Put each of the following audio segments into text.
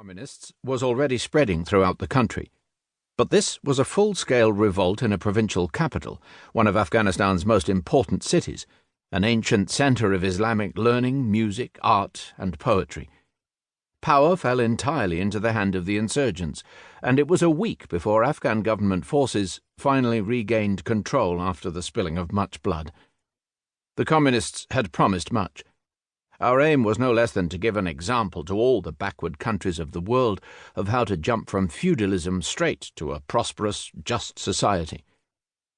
communists was already spreading throughout the country. But this was a full-scale revolt in a provincial capital, one of Afghanistan's most important cities, an ancient centre of Islamic learning, music, art, and poetry. Power fell entirely into the hand of the insurgents, and it was a week before Afghan government forces finally regained control after the spilling of much blood. The communists had promised much. Our aim was no less than to give an example to all the backward countries of the world of how to jump from feudalism straight to a prosperous, just society.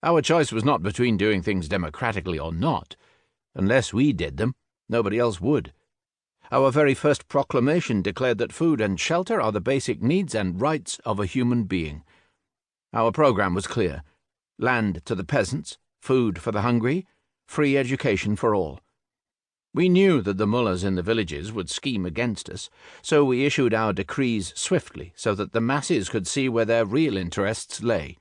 Our choice was not between doing things democratically or not. Unless we did them, nobody else would. Our very first proclamation declared that food and shelter are the basic needs and rights of a human being. Our program was clear: land to the peasants, food for the hungry, free education for all. We knew that the mullahs in the villages would scheme against us, so we issued our decrees swiftly so that the masses could see where their real interests lay.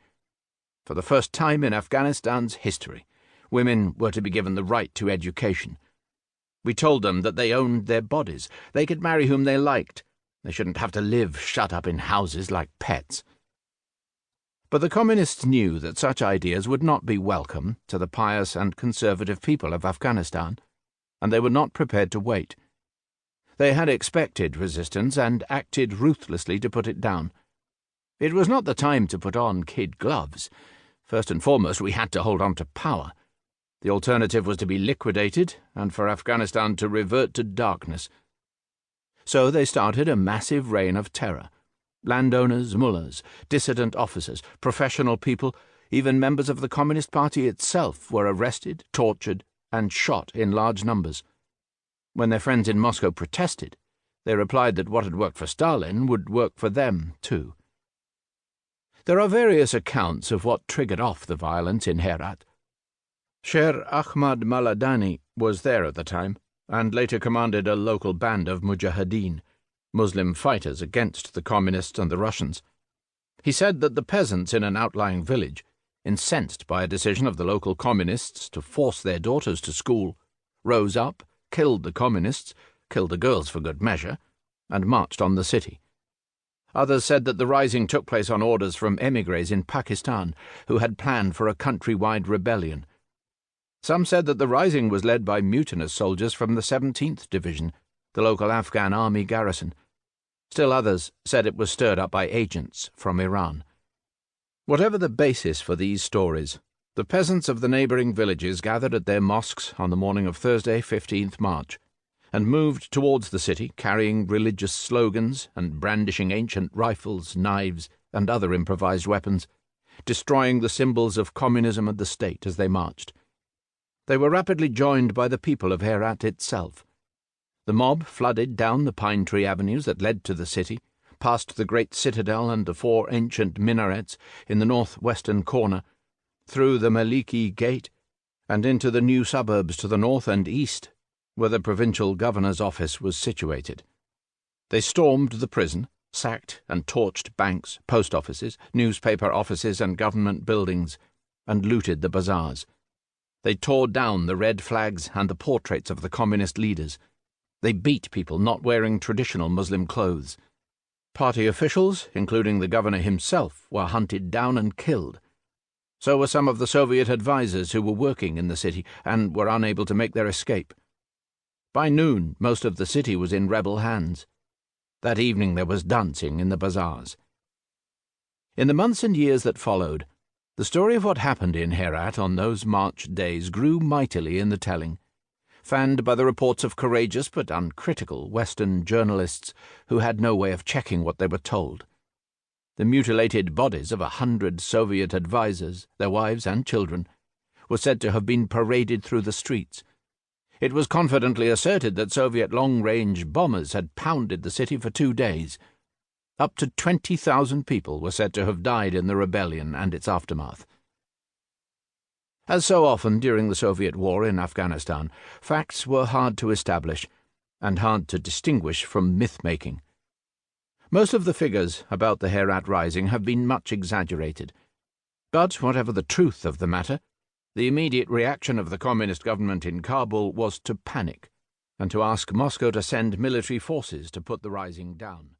For the first time in Afghanistan's history, women were to be given the right to education. We told them that they owned their bodies. They could marry whom they liked. They shouldn't have to live shut up in houses like pets. But the communists knew that such ideas would not be welcome to the pious and conservative people of Afghanistan, and they were not prepared to wait. They had expected resistance and acted ruthlessly to put it down. It was not the time to put on kid gloves. First and foremost, we had to hold on to power. The alternative was to be liquidated, and for Afghanistan to revert to darkness. So they started a massive reign of terror. Landowners, mullahs, dissident officers, professional people, even members of the Communist Party itself were arrested, tortured, and shot in large numbers. When their friends in Moscow protested, they replied that what had worked for Stalin would work for them too. There are various accounts of what triggered off the violence in Herat. Sher Ahmad Maladani was there at the time, and later commanded a local band of mujahideen, Muslim fighters against the communists and the Russians. He said that the peasants in an outlying village, incensed by a decision of the local communists to force their daughters to school, rose up, killed the communists, killed the girls for good measure, and marched on the city. Others said that the rising took place on orders from émigrés in Pakistan, who had planned for a country-wide rebellion. Some said that the rising was led by mutinous soldiers from the 17th Division, the local Afghan army garrison. Still others said it was stirred up by agents from Iran. Whatever the basis for these stories, the peasants of the neighbouring villages gathered at their mosques on the morning of Thursday, 15th March, and moved towards the city carrying religious slogans and brandishing ancient rifles, knives, and other improvised weapons, destroying the symbols of communism and the state as they marched. They were rapidly joined by the people of Herat itself. The mob flooded down the pine tree avenues that led to the city, past the great citadel and the 4 ancient minarets in the northwestern corner, through the Maliki Gate, and into the new suburbs to the north and east, where the provincial governor's office was situated. They stormed the prison, sacked and torched banks, post offices, newspaper offices and government buildings, and looted the bazaars. They tore down the red flags and the portraits of the communist leaders. They beat people not wearing traditional Muslim clothes. Party officials, including the governor himself, were hunted down and killed. So were some of the Soviet advisers who were working in the city and were unable to make their escape. By noon, most of the city was in rebel hands. That evening there was dancing in the bazaars. In the months and years that followed, the story of what happened in Herat on those March days grew mightily in the telling, fanned by the reports of courageous but uncritical Western journalists who had no way of checking what they were told. The mutilated bodies of 100 Soviet advisers, their wives and children, were said to have been paraded through the streets. It was confidently asserted that Soviet long-range bombers had pounded the city for 2 days. Up to 20,000 people were said to have died in the rebellion and its aftermath. As so often during the Soviet war in Afghanistan, facts were hard to establish and hard to distinguish from myth-making. Most of the figures about the Herat Rising have been much exaggerated. But whatever the truth of the matter, the immediate reaction of the communist government in Kabul was to panic and to ask Moscow to send military forces to put the rising down.